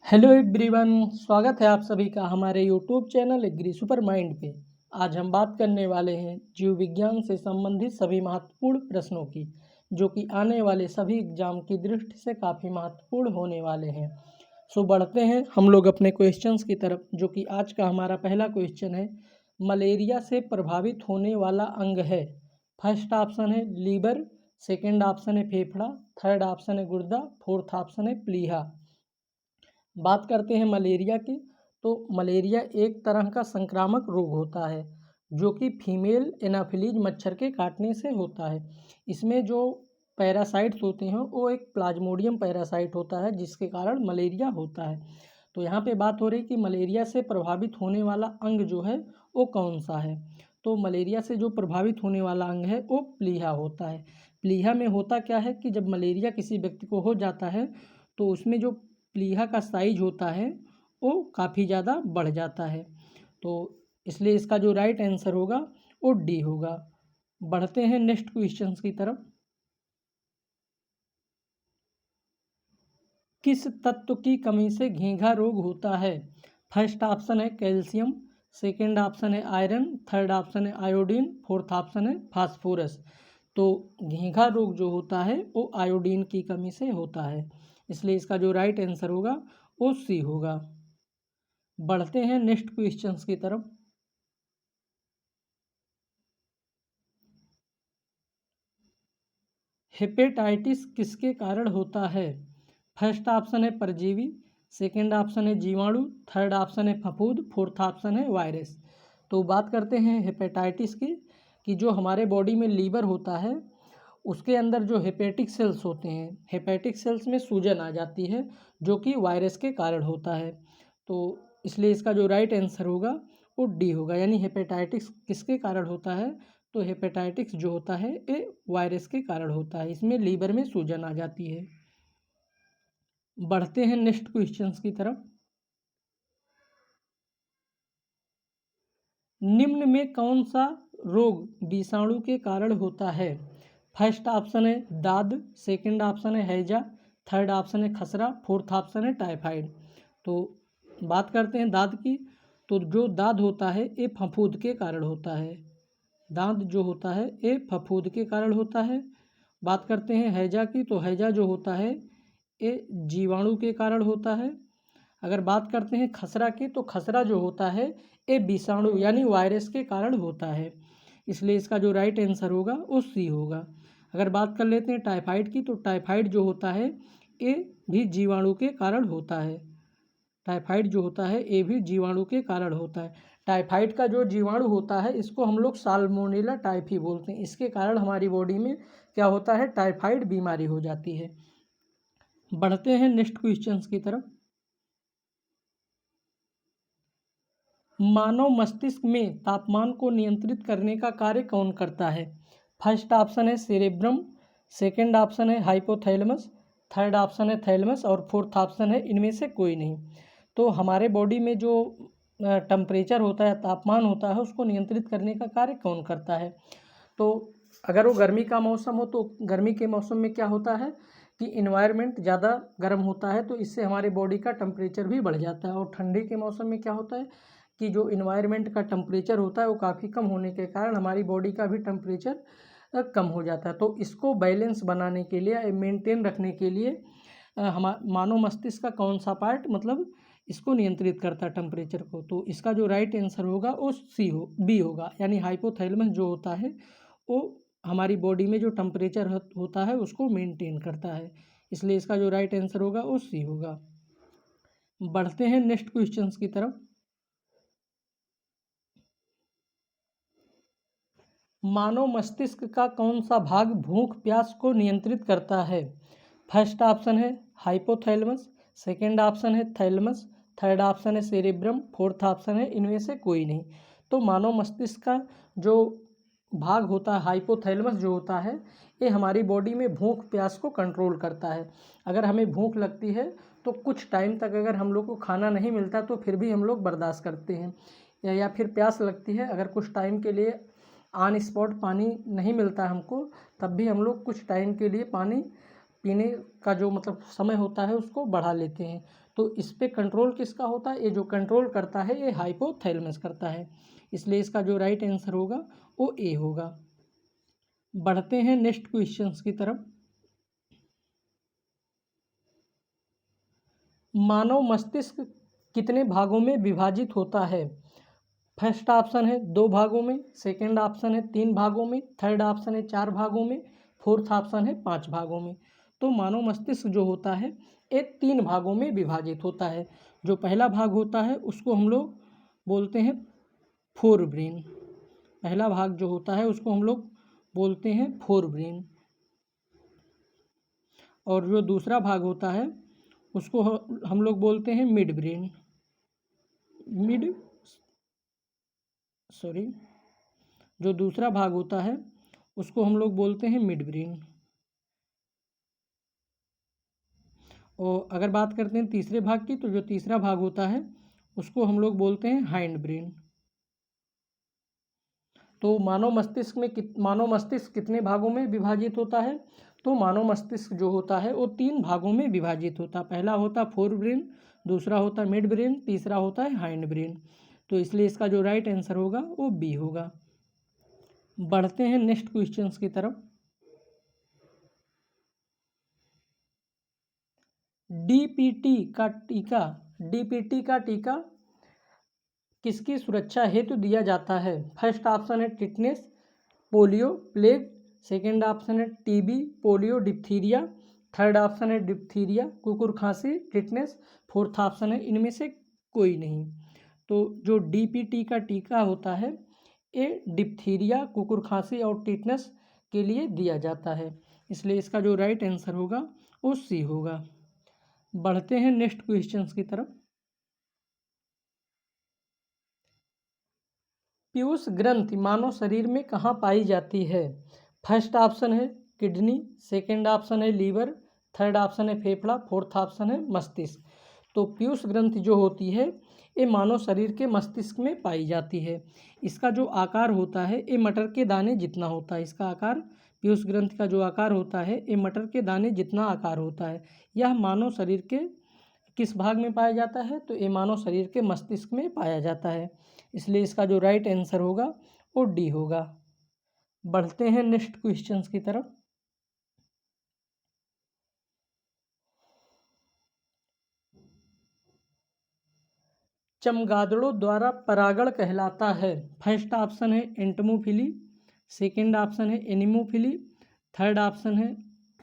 Hello everyone, स्वागत है आप सभी का हमारे YouTube channel agri super mind पे। आज हम बात करने वाले हैं जीव विज्ञान से संबंधित सभी महत्वपूर्ण प्रश्नों की, जो कि आने वाले सभी एग्जाम की दृष्टि से काफ़ी महत्वपूर्ण होने वाले हैं। सो बढ़ते हैं हम लोग अपने क्वेश्चंस की तरफ, जो कि आज का हमारा पहला क्वेश्चन है। मलेरिया से प्रभावित होने वाला अंग है। फर्स्ट ऑप्शन है लीवर, सेकेंड ऑप्शन है फेफड़ा, थर्ड ऑप्शन है गुर्दा, फोर्थ ऑप्शन है प्लीहा। बात करते हैं मलेरिया की, तो मलेरिया एक तरह का संक्रामक रोग होता है, जो कि फीमेल एनाफिलीज मच्छर के काटने से होता है। इसमें जो पैरासाइट्स होते हैं वो एक प्लाज्मोडियम पैरासाइट होता है, जिसके कारण मलेरिया होता है। तो यहाँ पे बात हो रही कि मलेरिया से प्रभावित होने वाला अंग जो है वो कौन सा है। तो मलेरिया से जो प्रभावित होने वाला अंग है वो प्लीहा होता है। प्लीहा में होता क्या है कि जब मलेरिया किसी व्यक्ति को हो जाता है, तो उसमें जो प्लीहा का साइज होता है वो काफ़ी ज़्यादा बढ़ जाता है। तो इसलिए इसका जो राइट आंसर होगा वो डी होगा। बढ़ते हैं नेक्स्ट क्वेश्चंस की तरफ। किस तत्व की कमी से घींघा रोग होता है। फर्स्ट ऑप्शन है कैल्शियम, सेकेंड ऑप्शन है आयरन, थर्ड ऑप्शन है आयोडीन, फोर्थ ऑप्शन है फास्फोरस। तो घींघा रोग जो होता है वो आयोडीन की कमी से होता है, इसलिए इसका जो राइट आंसर होगा वो सी होगा। बढ़ते हैं नेक्स्ट क्वेश्चंस की तरफ। हेपेटाइटिस किसके कारण होता है। फर्स्ट ऑप्शन है परजीवी, सेकंड ऑप्शन है जीवाणु, थर्ड ऑप्शन है फफूंद, फोर्थ ऑप्शन है वायरस। तो बात करते हैं हेपेटाइटिस की, कि जो हमारे बॉडी में लीवर होता है उसके अंदर जो हेपेटिक सेल्स होते हैं, हेपेटिक सेल्स में सूजन आ जाती है, जो कि वायरस के कारण होता है। तो इसलिए इसका जो राइट आंसर होगा वो डी होगा, यानी हेपेटाइटिस किसके कारण होता है। तो हेपेटाइटिस जो होता है ये वायरस के कारण होता है, इसमें लीवर में सूजन आ जाती है। बढ़ते हैं नेक्स्ट क्वेश्चंस की तरफ। निम्न में कौन सा रोग विषाणु के कारण होता है। फर्स्ट ऑप्शन है दाद, सेकंड ऑप्शन है हैजा, थर्ड ऑप्शन है खसरा, फोर्थ ऑप्शन है टाइफाइड। तो बात करते हैं दाद की, तो जो दाद होता है ये फफूंद के कारण होता है। दांत जो होता है ये फफूंद के कारण होता है। बात करते हैं हैजा की, तो हैजा जो होता है ये जीवाणु के कारण होता है। अगर बात करते हैं खसरा की, तो खसरा जो होता है ये विषाणु यानी वायरस के कारण होता है, इसलिए इसका जो राइट आंसर होगा वो सी होगा। अगर बात कर लेते हैं टाइफाइड की, तो टाइफाइड जो होता है ये भी जीवाणु के कारण होता है। टाइफाइड जो होता है ये भी जीवाणु के कारण होता है। टाइफाइड का जो जीवाणु होता है इसको हम लोग साल्मोनेला टाइफी बोलते हैं, इसके कारण हमारी बॉडी में क्या होता है, टाइफाइड बीमारी हो जाती है। बढ़ते हैं नेक्स्ट क्वेश्चंस की तरफ। मानव मस्तिष्क में तापमान को नियंत्रित करने का कार्य कौन करता है। फर्स्ट ऑप्शन है सेरेब्रम, सेकंड ऑप्शन है हाइपोथैलेमस, थर्ड ऑप्शन है थैलेमस और फोर्थ ऑप्शन है इनमें से कोई नहीं। तो हमारे बॉडी में जो टेम्परेचर होता है, तापमान होता है, उसको नियंत्रित करने का कार्य कौन करता है। तो अगर वो गर्मी का मौसम हो, तो गर्मी के मौसम में क्या होता है कि इन्वायरमेंट ज़्यादा गर्म होता है, तो इससे हमारे बॉडी का टेम्परेचर भी बढ़ जाता है। और ठंडी के मौसम में क्या होता है कि जो इन्वायरमेंट का टेम्परेचर होता है वो काफ़ी कम होने के कारण हमारी बॉडी का भी टेम्परेचर कम हो जाता है। तो इसको बैलेंस बनाने के लिए, मेंटेन रखने के लिए मानव मस्तिष्क का कौन सा पार्ट मतलब इसको नियंत्रित करता है टेम्परेचर को। तो इसका जो राइट आंसर होगा वो बी होगा, यानी हाइपोथैलेमस जो होता है वो हमारी बॉडी में जो टेम्परेचर होता है उसको मेंटेन करता है, इसलिए इसका जो राइट आंसर होगा वो सी होगा। बढ़ते हैं नेक्स्ट क्वेश्चंस की तरफ। मानव मस्तिष्क का कौन सा भाग भूख प्यास को नियंत्रित करता है। फर्स्ट ऑप्शन है हाइपोथैलेमस, सेकंड ऑप्शन है थैलेमस, थर्ड ऑप्शन है सेरेब्रम, फोर्थ ऑप्शन है इनमें से कोई नहीं। तो मानव मस्तिष्क का जो भाग होता है हाइपोथैलेमस जो होता है ये हमारी बॉडी में भूख प्यास को कंट्रोल करता है। अगर हमें भूख लगती है तो कुछ टाइम तक अगर हम लोग को खाना नहीं मिलता तो फिर भी हम लोग बर्दाश्त करते हैं, या फिर प्यास लगती है, अगर कुछ टाइम के लिए ऑन स्पॉट पानी नहीं मिलता हमको, तब भी हम लोग कुछ टाइम के लिए पानी पीने का जो मतलब समय होता है उसको बढ़ा लेते हैं। तो इस पे कंट्रोल किसका होता है? ये जो कंट्रोल करता है ये हाइपोथैलेमस करता है। इसलिए इसका जो राइट आंसर होगा वो ए होगा। बढ़ते हैं नेक्स्ट क्वेश्चंस की तरफ। मानव मस्तिष्क कितने भागों में विभाजित होता है? फर्स्ट ऑप्शन है 2 भागों में, सेकंड ऑप्शन है 3 भागों में, थर्ड ऑप्शन है 4 भागों में, फोर्थ ऑप्शन है 5 भागों में। तो मानव मस्तिष्क जो होता है ये 3 भागों में विभाजित होता है। जो पहला भाग होता है उसको हम लोग बोलते हैं फोर ब्रेन। पहला भाग जो होता है उसको हम लोग बोलते हैं फोर ब्रेन। और जो दूसरा भाग होता है उसको हम लोग बोलते हैं मिड ब्रेन। जो दूसरा भाग होता है उसको हम लोग बोलते हैं मिड ब्रेन। और अगर बात करते हैं तीसरे भाग की, तो जो तीसरा भाग होता है उसको हम लोग बोलते हैं हाइंड ब्रेन। तो मानव मस्तिष्क कितने भागों में विभाजित होता है? तो मानव मस्तिष्क जो होता है वो 3 भागों में विभाजित होता है। पहला होता है फोर ब्रेन, दूसरा होता है मिड ब्रेन, तीसरा होता है हाइंड ब्रेन। तो इसलिए इसका जो राइट आंसर होगा वो बी होगा। बढ़ते हैं नेक्स्ट क्वेश्चंस की तरफ। डीपीटी का टीका किसकी सुरक्षा हेतु दिया जाता है? फर्स्ट ऑप्शन है tetanus, polio, plague, second option है TB, polio, diphtheria, third option है डिप्थीरिया, कुकुर खांसी, टिटनेस, फोर्थ ऑप्शन है इनमें से कोई नहीं। तो जो डीपीटी का टीका होता है ये डिप्थीरिया, कुकुर खांसी और टिटनेस के लिए दिया जाता है। इसलिए इसका जो राइट आंसर होगा वो सी होगा। बढ़ते हैं नेक्स्ट क्वेश्चंस की तरफ। पीयूष ग्रंथि मानव शरीर में कहाँ पाई जाती है? फर्स्ट ऑप्शन है किडनी, सेकंड ऑप्शन है लीवर, थर्ड ऑप्शन है फेफड़ा, फोर्थ ऑप्शन है मस्तिष्क। तो पीयूष ग्रंथि जो होती है ये मानव शरीर के मस्तिष्क में पाई जाती है। इसका जो आकार होता है ये मटर के दाने जितना होता है। इसका आकार, पीयूष ग्रंथि का जो आकार होता है ये मटर के दाने जितना आकार होता है। यह मानव शरीर के किस भाग में पाया जाता है? तो ये मानव शरीर के मस्तिष्क में पाया जाता है। इसलिए इसका जो राइट आंसर होगा वो डी होगा। बढ़ते हैं नेक्स्ट क्वेश्चंस की तरफ। चमगादड़ों द्वारा परागण कहलाता है। फर्स्ट ऑप्शन है एंटमोफिली, सेकंड ऑप्शन है एनिमोफिली, थर्ड ऑप्शन है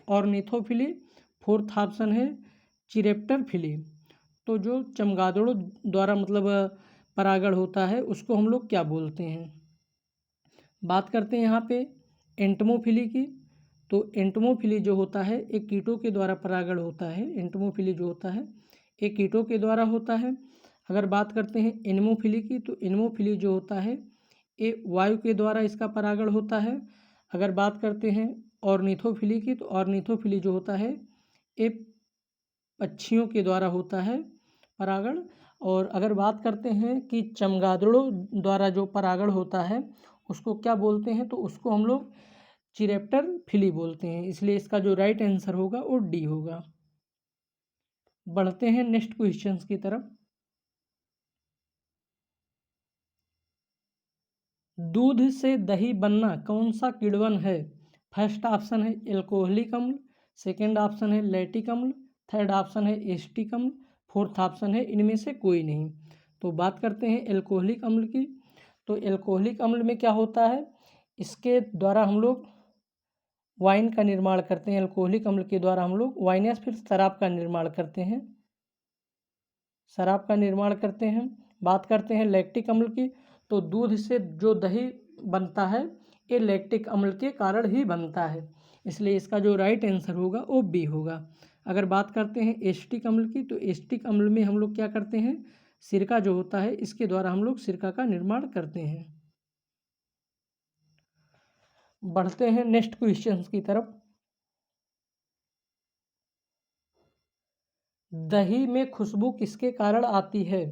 ऑर्निथोफिली, फोर्थ ऑप्शन है चिरेप्टरफिली। तो जो चमगादड़ों द्वारा मतलब परागण होता है उसको हम लोग क्या बोलते हैं? बात करते हैं यहाँ पे एंटमोफिली की। तो एंटमोफिली जो होता है एक कीटों के द्वारा परागण होता है। एंटमोफिली जो होता है एक कीटों के द्वारा होता है। अगर बात करते हैं एनिमोफिली की, तो एनिमोफिली जो होता है ये वायु के द्वारा इसका परागण होता है। अगर बात करते हैं ऑर्निथोफिली की, तो ऑर्निथोफिली जो होता है ये पक्षियों के द्वारा होता है परागण। और अगर बात करते हैं कि चमगादड़ों द्वारा जो परागण होता है उसको क्या बोलते हैं? तो उसको हम लोग चिरेप्टरफिली बोलते हैं। इसलिए इसका जो राइट आंसर होगा वो डी होगा। बढ़ते हैं नेक्स्ट क्वेश्चंस की तरफ। दूध से दही बनना कौन सा किण्वन है? फर्स्ट ऑप्शन है एल्कोहलिक अम्ल, सेकंड ऑप्शन है लैक्टिक अम्ल, थर्ड ऑप्शन है एसिटिक अम्ल, फोर्थ ऑप्शन है इनमें से कोई नहीं। तो बात करते हैं एल्कोहलिक अम्ल की। तो एल्कोहलिक अम्ल में क्या होता है? इसके द्वारा हम लोग वाइन का निर्माण करते हैं। एल्कोहलिक अम्ल के द्वारा हम लोग वाइन या फिर शराब का निर्माण करते हैं। बात करते हैं लैक्टिक अम्ल की। तो दूध से जो दही बनता है ये लैक्टिक अम्ल के कारण ही बनता है। इसलिए इसका जो राइट आंसर होगा वो बी होगा। अगर बात करते हैं एसिटिक अम्ल की, तो एसिटिक अम्ल में हम लोग क्या करते हैं? सिरका जो होता है इसके द्वारा हम लोग सिरका का निर्माण करते हैं। बढ़ते हैं नेक्स्ट क्वेश्चंस की तरफ। दही में खुशबू किसके कारण आती है?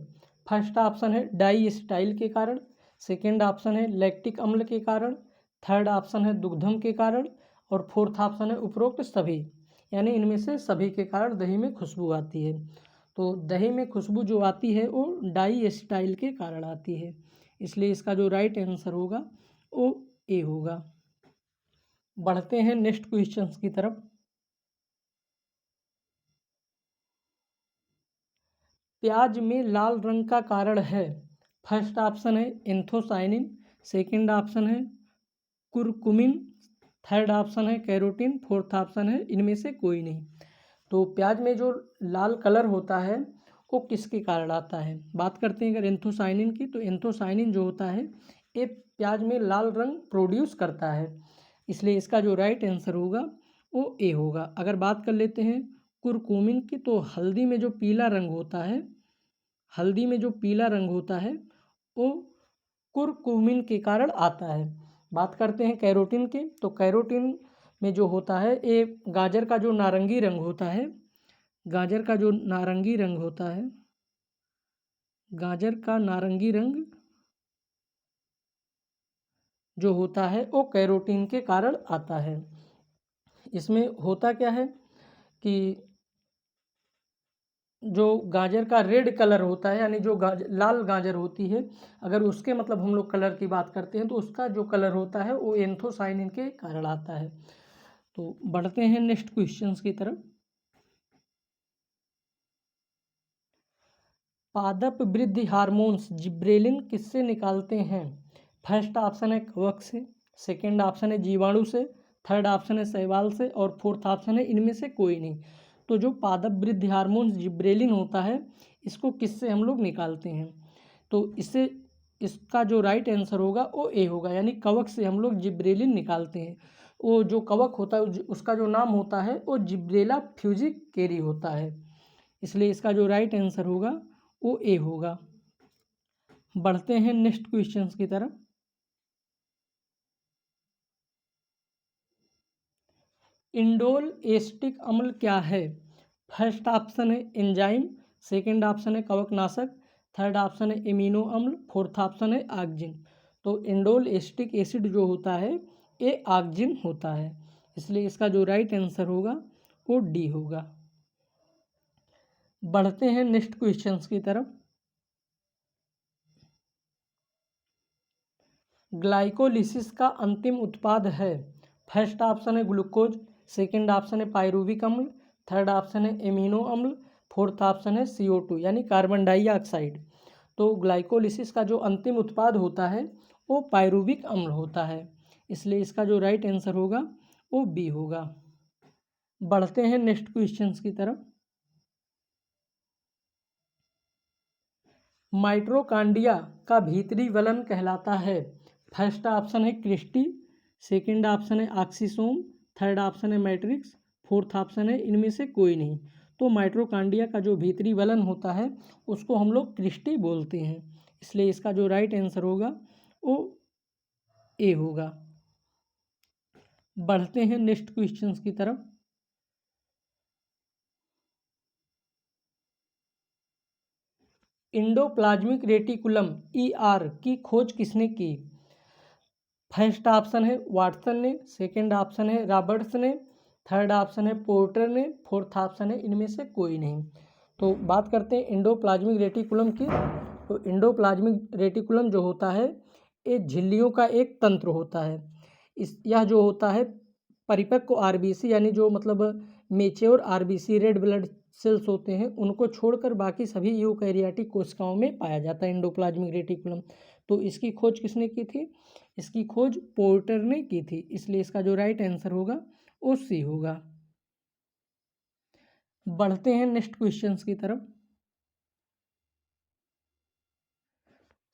फर्स्ट ऑप्शन है डाइस्टाइल के कारण, सेकंड ऑप्शन है लैक्टिक अम्ल के कारण, थर्ड ऑप्शन है दुग्धम के कारण और फोर्थ ऑप्शन है उपरोक्त सभी। यानी इनमें से सभी के कारण दही में खुशबू आती है। तो दही में खुशबू जो आती है वो डाई एसिटाइल के कारण आती है, इसलिए इसका जो राइट आंसर होगा वो ए होगा। बढ़ते हैं नेक्स्ट क्वेश्चंस की तरफ। प्याज में लाल रंग का कारण है, फर्स्ट ऑप्शन है एंथोसाइनिन, सेकंड ऑप्शन है कुरकुमिन, थर्ड ऑप्शन है कैरोटीन, फोर्थ ऑप्शन है इनमें से कोई नहीं। तो प्याज में जो लाल कलर होता है वो किसके कारण आता है? बात करते हैं अगर एंथोसाइनिन की, तो एंथोसाइनिन जो होता है ये प्याज में लाल रंग प्रोड्यूस करता है, इसलिए इसका जो राइट आंसर होगा वो ए होगा। अगर बात कर लेते हैं कुरकुमिन की, तो हल्दी में जो पीला रंग होता है, हल्दी में जो पीला रंग होता है वो कुरकुमिन के कारण आता है। बात करते हैं कैरोटीन की, तो कैरोटीन में जो होता है ये गाजर का जो नारंगी रंग होता है, गाजर का जो नारंगी रंग होता है, गाजर का नारंगी रंग जो होता है वो कैरोटीन के कारण आता है। इसमें होता क्या है कि जो गाजर का रेड कलर होता है, यानी जो लाल गाजर होती है, अगर उसके मतलब हम लोग कलर की बात करते हैं तो उसका जो कलर होता है वो एंथोसाइनिन के कारण आता है। तो बढ़ते हैं नेक्स्ट क्वेश्चंस की तरफ। पादप वृद्धि हार्मोन्स जिब्रेलिन किससे निकालते हैं? फर्स्ट ऑप्शन है कवक से, सेकंड ऑप्शन है जीवाणु से, थर्ड ऑप्शन है शैवाल से और फोर्थ ऑप्शन है इनमें से कोई नहीं। तो जो पादप वृद्धि हार्मोन जिब्रेलिन होता है इसको किससे हम लोग निकालते हैं? तो इससे इसका जो राइट आंसर होगा वो ए होगा, यानी कवक से हम लोग जिब्रेलिन निकालते हैं। वो जो कवक होता है उसका जो नाम होता है वो जिब्रेला फ्यूजिकेरी होता है, इसलिए इसका जो राइट आंसर होगा वो ए होगा। बढ़ते हैं नेक्स्ट क्वेश्चंस की तरफ। इंडोल एसिटिक अम्ल क्या है? फर्स्ट ऑप्शन है एंजाइम, सेकंड ऑप्शन है कवकनाशक, थर्ड ऑप्शन है एमिनो अम्ल, फोर्थ ऑप्शन है ऑक्जिन। तो इंडोल एसिटिक एसिड जो होता है ये ऑक्जिन होता है, इसलिए इसका जो राइट आंसर होगा वो डी होगा। बढ़ते हैं नेक्स्ट क्वेश्चंस की तरफ। ग्लाइकोलिसिस का अंतिम उत्पाद है, फर्स्ट ऑप्शन है ग्लूकोज, सेकंड ऑप्शन है पायरुविक अम्ल, थर्ड ऑप्शन है एमिनो अम्ल, फोर्थ ऑप्शन है CO2 यानी कार्बन डाइऑक्साइड। तो ग्लाइकोलिसिस का जो अंतिम उत्पाद होता है वो पायरुविक अम्ल होता है, इसलिए इसका जो राइट आंसर होगा वो बी होगा। बढ़ते हैं नेक्स्ट क्वेश्चंस की तरफ। माइटोकॉन्ड्रिया का भीतरी वलन कहलाता है, फर्स्ट ऑप्शन है क्रिस्टी, सेकंड ऑप्शन है ऑक्सीसोम, थर्ड ऑप्शन है मैट्रिक्स, फोर्थ ऑप्शन है इनमें से कोई नहीं। तो माइटोकॉन्ड्रिया का जो भीतरी वलन होता है उसको हम लोग क्रिस्टी बोलते हैं, इसलिए इसका जो राइट आंसर होगा वो ए होगा। बढ़ते हैं नेक्स्ट क्वेश्चंस की तरफ। इंडोप्लाज्मिक रेटिकुलम ER की खोज किसने की? फर्स्ट ऑप्शन है वाटसन ने, सेकंड ऑप्शन है रॉबर्ट्स ने, थर्ड ऑप्शन है पोर्टर ने, फोर्थ ऑप्शन है इनमें से कोई नहीं। तो बात करते हैं इंडोप्लाज्मिक रेटिकुलम की। तो इंडोप्लाज्मिक रेटिकुलम जो होता है ये झिल्लियों का एक तंत्र होता है। यह जो होता है परिपक्व RBC यानी जो मतलब mature RBC red blood cells होते हैं उनको छोड़कर बाकी सभी यूकैरियोटिक कोशिकाओं में पाया जाता है इंडोप्लाज्मिक रेटिकुलम। तो इसकी खोज किसने की थी? इसकी खोज पोर्टर ने की थी, इसलिए इसका जो राइट आंसर होगा वो सी होगा। बढ़ते हैं नेक्स्ट क्वेश्चंस की तरफ।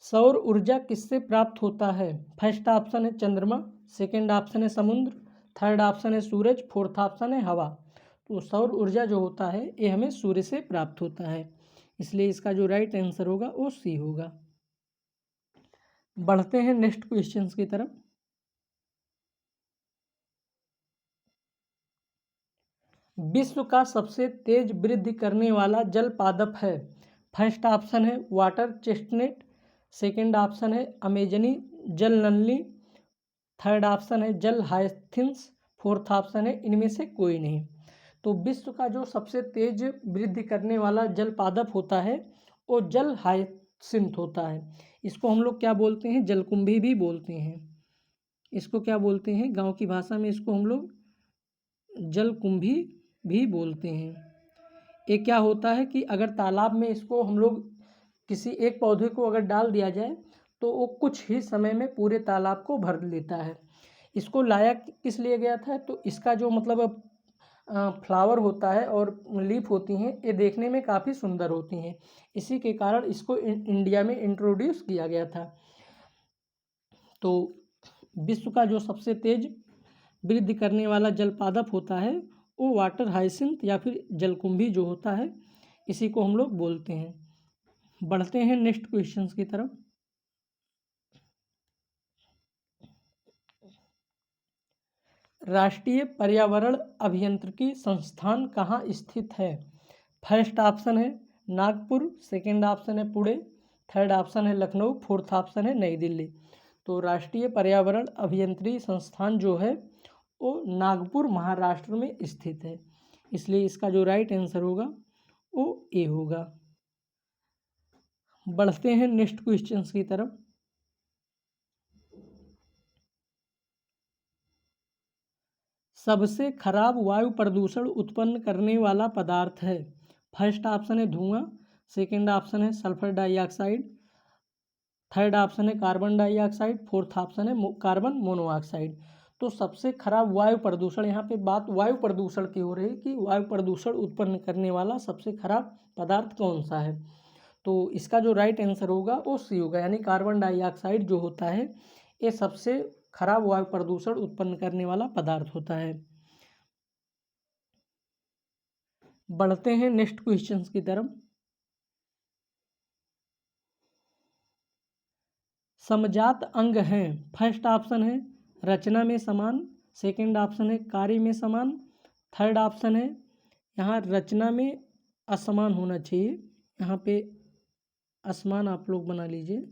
सौर ऊर्जा किससे प्राप्त होता है? फर्स्ट ऑप्शन है चंद्रमा, सेकंड ऑप्शन है समुद्र, थर्ड ऑप्शन है सूरज, फोर्थ ऑप्शन है हवा। तो सौर ऊर्जा जो होता है ये हमें सूर्य से प्राप्त होता है, इसलिए इसका जो राइट आंसर होगा वो सी होगा। बढ़ते हैं नेक्स्ट क्वेश्चंस की तरफ। विश्व का सबसे तेज वृद्धि करने वाला जल पादप है, फर्स्ट ऑप्शन है वाटर चेस्टनट, सेकंड ऑप्शन है अमेजनी जल नल्ली, थर्ड ऑप्शन है जल हायथिंस, फोर्थ ऑप्शन है इनमें से कोई नहीं। तो विश्व का जो सबसे तेज वृद्धि करने वाला जल पादप होता है वो जल हायसिंथ होता है। इसको हम लोग क्या बोलते हैं, जलकुंभी भी बोलते हैं। इसको क्या बोलते हैं, गांव की भाषा में इसको हम लोग जलकुंभी भी बोलते हैं। ये क्या होता है कि अगर तालाब में इसको हम लोग किसी एक पौधे को अगर डाल दिया जाए तो वो कुछ ही समय में पूरे तालाब को भर लेता है। इसको लाया किस लिए गया था, तो इसका जो मतलब फ्लावर होता है और लीफ होती हैं ये देखने में काफ़ी सुंदर होती हैं, इसी के कारण इसको इंडिया में इंट्रोड्यूस किया गया था। तो विश्व का जो सबसे तेज वृद्धि करने वाला जल पादप होता है वो वाटर हाइसिंथ या फिर जलकुंभी जो होता है, इसी को हम लोग बोलते हैं। बढ़ते हैं नेक्स्ट क्वेश्चंस की तरफ। राष्ट्रीय पर्यावरण अभियांत्रिकी संस्थान कहाँ स्थित है? फर्स्ट ऑप्शन है नागपुर, सेकंड ऑप्शन है पुणे, थर्ड ऑप्शन है लखनऊ, फोर्थ ऑप्शन है नई दिल्ली। तो राष्ट्रीय पर्यावरण अभियांत्रिकी संस्थान जो है वो नागपुर महाराष्ट्र में स्थित है, इसलिए इसका जो राइट आंसर होगा वो ए होगा। बढ़ते हैं नेक्स्ट क्वेश्चंस की तरफ। सबसे खराब वायु प्रदूषण उत्पन्न करने वाला पदार्थ है। फर्स्ट ऑप्शन है धुआं, सेकंड ऑप्शन है सल्फर डाइऑक्साइड, थर्ड ऑप्शन है कार्बन डाइऑक्साइड, फोर्थ ऑप्शन है कार्बन मोनोऑक्साइड। तो सबसे खराब वायु प्रदूषण, यहाँ पे बात वायु प्रदूषण की हो रही है कि वायु प्रदूषण उत्पन्न करने वाला सबसे खराब पदार्थ कौन सा है। तो इसका जो राइट आंसर होगा वो सी होगा, यानी कार्बन डाइऑक्साइड जो होता है ये सबसे खराब वायु प्रदूषण उत्पन्न करने वाला पदार्थ होता है। बढ़ते हैं नेक्स्ट क्वेश्चंस की तरफ। समजात अंग हैं, फर्स्ट ऑप्शन है रचना में समान, सेकंड ऑप्शन है कार्य में समान, थर्ड ऑप्शन है यहाँ रचना में असमान होना चाहिए, यहाँ पे असमान आप लोग बना लीजिए,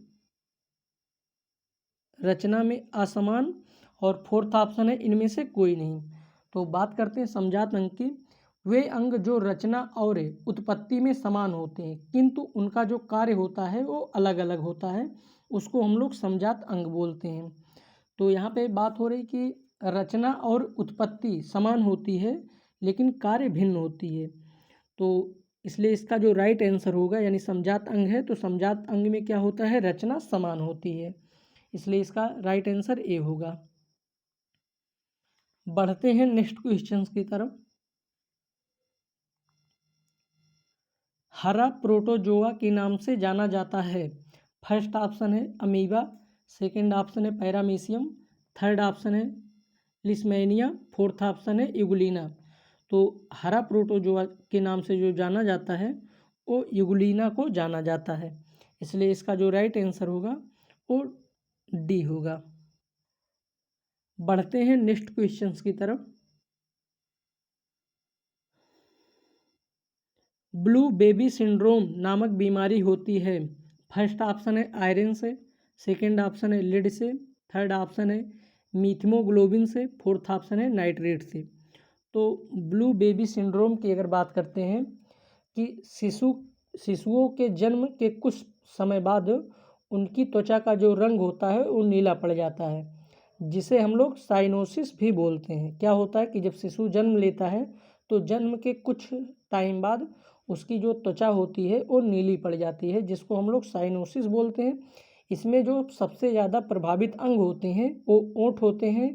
रचना में असमान, और फोर्थ ऑप्शन है इनमें से कोई नहीं। तो बात करते हैं समजात अंग की। वे अंग जो रचना और उत्पत्ति में समान होते हैं किंतु उनका जो कार्य होता है वो अलग अलग होता है, उसको हम लोग समजात अंग बोलते हैं। तो यहाँ पे बात हो रही कि रचना और उत्पत्ति समान होती है लेकिन कार्य भिन्न होती है, तो इसलिए इसका जो राइट आंसर होगा, यानी समजात अंग है तो समजात अंग में क्या होता है, रचना समान होती है, इसलिए इसका राइट आंसर ए होगा। बढ़ते हैं नेक्स्ट क्वेश्चंस की तरफ। हरा प्रोटोजोआ के नाम से जाना जाता है। फर्स्ट ऑप्शन है अमीबा, सेकंड ऑप्शन है पैरामीशियम, थर्ड ऑप्शन है लिस्मेनिया, फोर्थ ऑप्शन है यूगुलिना। तो हरा प्रोटोजोआ के नाम से जो जाना जाता है वो यूगुलिना को जाना जाता है, इसलिए इसका जो राइट आंसर होगा वो डी होगा। बढ़ते हैं नेक्स्ट क्वेश्चंस की तरफ। ब्लू बेबी सिंड्रोम नामक बीमारी होती है। फर्स्ट ऑप्शन है आयरन से, सेकंड ऑप्शन है लीड से, थर्ड ऑप्शन है मीथमोग्लोबिन से, फोर्थ ऑप्शन है नाइट्रेट से। तो ब्लू बेबी सिंड्रोम की अगर बात करते हैं कि शिशुओं के जन्म के कुछ समय बाद उनकी त्वचा का जो रंग होता है वो नीला पड़ जाता है, जिसे हम लोग साइनोसिस भी बोलते हैं। क्या होता है कि जब शिशु जन्म लेता है तो जन्म के कुछ टाइम बाद उसकी जो त्वचा होती है वो नीली पड़ जाती है, जिसको हम लोग साइनोसिस बोलते हैं। इसमें जो सबसे ज़्यादा प्रभावित अंग होते हैं वो ओंठ होते हैं,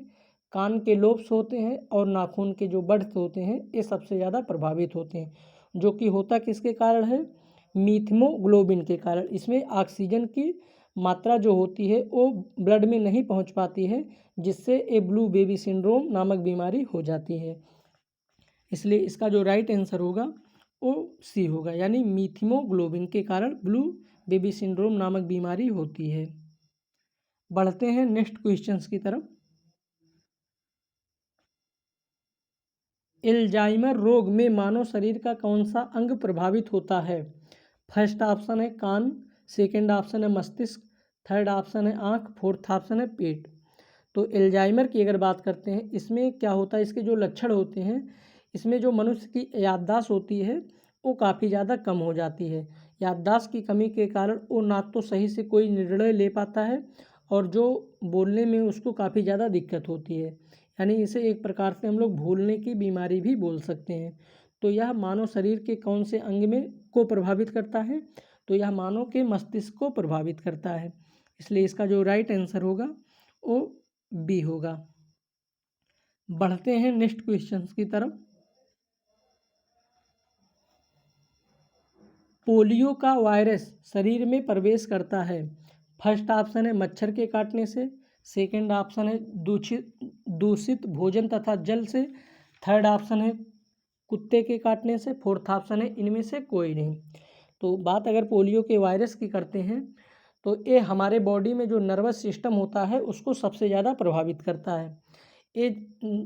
कान के लोब्स होते हैं और नाखून के जो बड्स होते हैं ये सबसे ज़्यादा प्रभावित होते हैं, जो कि होता किसके कारण है, मीथमोग्लोबिन के कारण। इसमें ऑक्सीजन की मात्रा जो होती है वो ब्लड में नहीं पहुंच पाती है, जिससे ए ब्लू बेबी सिंड्रोम नामक बीमारी हो जाती है, इसलिए इसका जो राइट आंसर होगा वो सी होगा, यानी मीथमोग्लोबिन के कारण ब्लू बेबी सिंड्रोम नामक बीमारी होती है। बढ़ते हैं नेक्स्ट क्वेश्चंस की तरफ। एल्जाइमर रोग में मानव शरीर का कौन सा अंग प्रभावित होता है? फर्स्ट ऑप्शन है कान, सेकंड ऑप्शन है मस्तिष्क, थर्ड ऑप्शन है आँख, फोर्थ ऑप्शन है पेट। तो एल्जाइमर की अगर बात करते हैं इसमें क्या होता है, इसके जो लक्षण होते हैं इसमें जो मनुष्य की याददाश्त होती है वो काफ़ी ज़्यादा कम हो जाती है। याददाश्त की कमी के कारण वो ना तो सही से कोई निर्णय ले पाता है और जो बोलने में उसको काफ़ी ज़्यादा दिक्कत होती है। यानी इसे एक प्रकार से हम लोग भूलने की बीमारी भी बोल सकते हैं। तो यह मानव शरीर के कौन से अंग में को प्रभावित करता है? तो यह मानव के मस्तिष्क को प्रभावित करता है। इसलिए इसका जो राइट आंसर होगा वो बी होगा। बढ़ते हैं नेक्स्ट क्वेश्चंस की तरफ। पोलियो का वायरस शरीर में प्रवेश करता है। फर्स्ट ऑप्शन है मच्छर के काटने से, सेकंड ऑप्शन है दूषित भोजन तथा जल से, थर्ड ऑप्शन है कुत्ते के काटने से, फोर्थ ऑप्शन है इनमें से कोई नहीं। तो बात अगर पोलियो के वायरस की करते हैं तो ये हमारे बॉडी में जो नर्वस सिस्टम होता है उसको सबसे ज़्यादा प्रभावित करता है। ये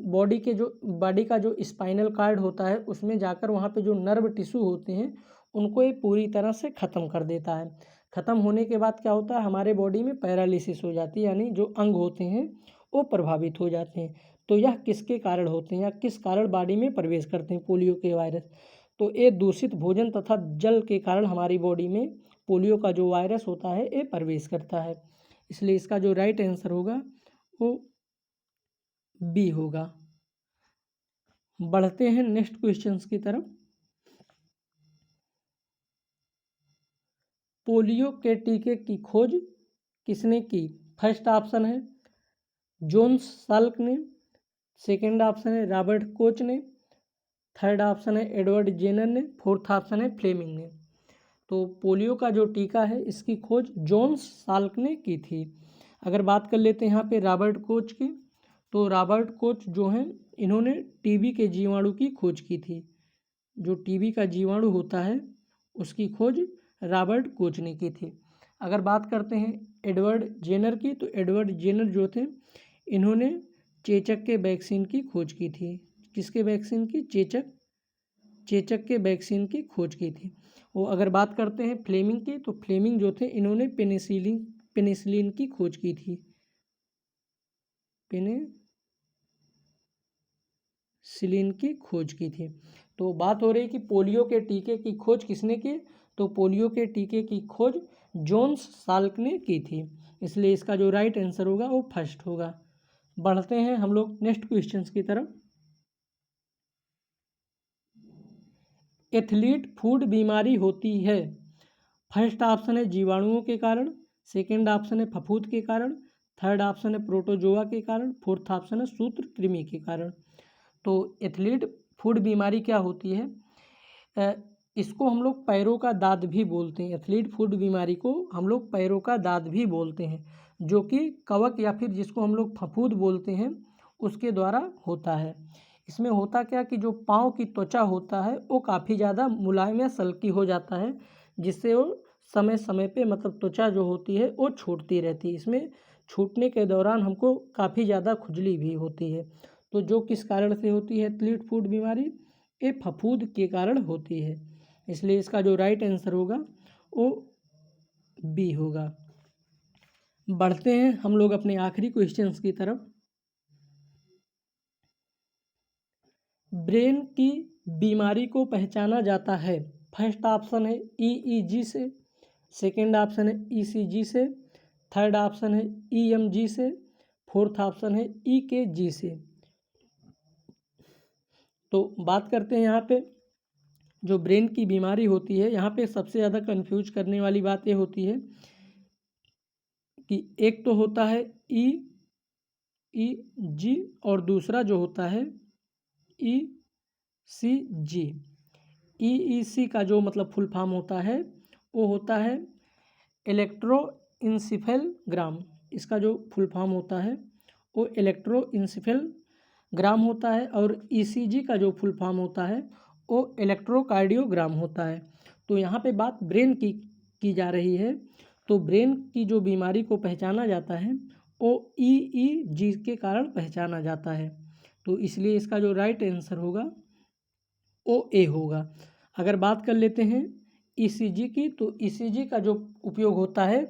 बॉडी का जो स्पाइनल कार्ड होता है उसमें जाकर वहाँ पे जो नर्व टिश्यू होते हैं उनको ये पूरी तरह से ख़त्म कर देता है। ख़त्म होने के बाद क्या होता है, हमारे बॉडी में पैरालिसिस हो जाती है, यानी जो अंग होते हैं वो प्रभावित हो जाते हैं। तो यह किसके कारण होते हैं या किस कारण बॉडी में प्रवेश करते हैं पोलियो के वायरस? तो ये दूषित भोजन तथा जल के कारण हमारी बॉडी में पोलियो का जो वायरस होता है ये प्रवेश करता है। इसलिए इसका जो राइट आंसर होगा वो बी होगा। बढ़ते हैं नेक्स्ट क्वेश्चंस की तरफ। पोलियो के टीके की खोज किसने की? फर्स्ट ऑप्शन है जोन्स साल्क ने, सेकंड ऑप्शन है रॉबर्ट कोच ने, थर्ड ऑप्शन है एडवर्ड जेनर ने, फोर्थ ऑप्शन है फ्लेमिंग ने। तो पोलियो का जो टीका है इसकी खोज जोन्स साल्क ने की थी। अगर बात कर लेते हैं यहाँ पे रॉबर्ट कोच की, तो रॉबर्ट कोच जो हैं इन्होंने टीबी के जीवाणु की खोज की थी। जो टीबी का जीवाणु होता है उसकी खोज रॉबर्ट कोच ने की थी। अगर बात करते हैं एडवर्ड जेनर की, तो एडवर्ड जेनर जो थे इन्होंने चेचक के वैक्सीन की खोज की थी। किसके वैक्सीन की? चेचक के वैक्सीन की खोज की थी। वो अगर बात करते हैं फ्लेमिंग की, तो फ्लेमिंग जो थे इन्होंने पेनिसिलिन की खोज की थी। पेनिसिलिन की खोज की थी। तो बात हो रही कि पोलियो के टीके की खोज किसने की? तो पोलियो के टीके की खोज जोन्स साल्क ने की थी। इसलिए इसका जो राइट आंसर होगा वो फर्स्ट होगा। बढ़ते हैं हम लोग नेक्स्ट क्वेश्चंस की तरफ। एथलीट फूड बीमारी होती है। फर्स्ट ऑप्शन है जीवाणुओं के कारण, सेकंड ऑप्शन है फफूंद के कारण, थर्ड ऑप्शन है प्रोटोजोआ के कारण, फोर्थ ऑप्शन है सूत्रकृमि के कारण। तो एथलीट फूड बीमारी क्या होती है? इसको हम लोग पैरों का दाद भी बोलते हैं। एथलीट फूड बीमारी को हम लोग पैरों का दाद भी बोलते हैं, जो कि कवक या फिर जिसको हम लोग फफूंद बोलते हैं उसके द्वारा होता है। इसमें होता क्या कि जो पाँव की त्वचा होता है वो काफ़ी ज़्यादा मुलायम या सल्की हो जाता है, जिससे वो समय समय पे मतलब त्वचा जो होती है वो छूटती रहती है। इसमें छूटने के दौरान हमको काफ़ी ज़्यादा खुजली भी होती है। तो जो किस कारण से होती है एथलीट फूड बीमारी? ये फफूंद के कारण होती है। इसलिए इसका जो राइट आंसर होगा वो बी होगा। बढ़ते हैं हम लोग अपने आखिरी क्वेश्चंस की तरफ। ब्रेन की बीमारी को पहचाना जाता है। फर्स्ट ऑप्शन है ईईजी से, सेकंड ऑप्शन है ईसीजी से, थर्ड ऑप्शन है ईएमजी से, फोर्थ ऑप्शन है ईकेजी से। तो बात करते हैं यहाँ पे जो ब्रेन की बीमारी होती है, यहाँ पे सबसे ज़्यादा कंफ्यूज करने वाली बात ये होती है कि एक तो होता है ईईजी और दूसरा जो होता है ईसीजी। ईईसी का जो मतलब फुल फॉर्म होता है वो होता है इलेक्ट्रोइंसिफेलोग्राम। इसका जो फुल फॉर्म होता है वो इलेक्ट्रोइंसिफेलोग्राम होता है, और ईसीजी का जो फुल फॉर्म होता है वो इलेक्ट्रोकार्डियोग्राम होता है। तो यहाँ पे बात ब्रेन की जा रही है। तो ब्रेन की जो बीमारी को पहचाना जाता है वो ईईजी के कारण पहचाना जाता है। तो इसलिए इसका जो राइट आंसर होगा वो ए होगा। अगर बात कर लेते हैं ईसीजी की, तो ईसीजी का जो उपयोग होता है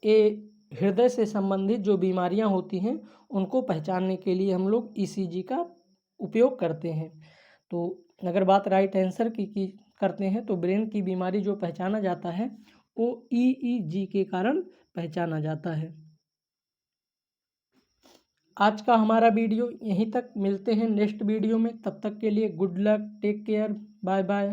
ये हृदय से संबंधित जो बीमारियां होती हैं उनको पहचानने के लिए हम लोग ईसीजी का उपयोग करते हैं। तो अगर बात राइट आंसर की करते हैं तो ब्रेन की बीमारी जो पहचाना जाता है वो EEG के कारण पहचाना जाता है। आज का हमारा वीडियो यहीं तक, मिलते हैं नेक्स्ट वीडियो में। तब तक के लिए good luck, take care, bye bye.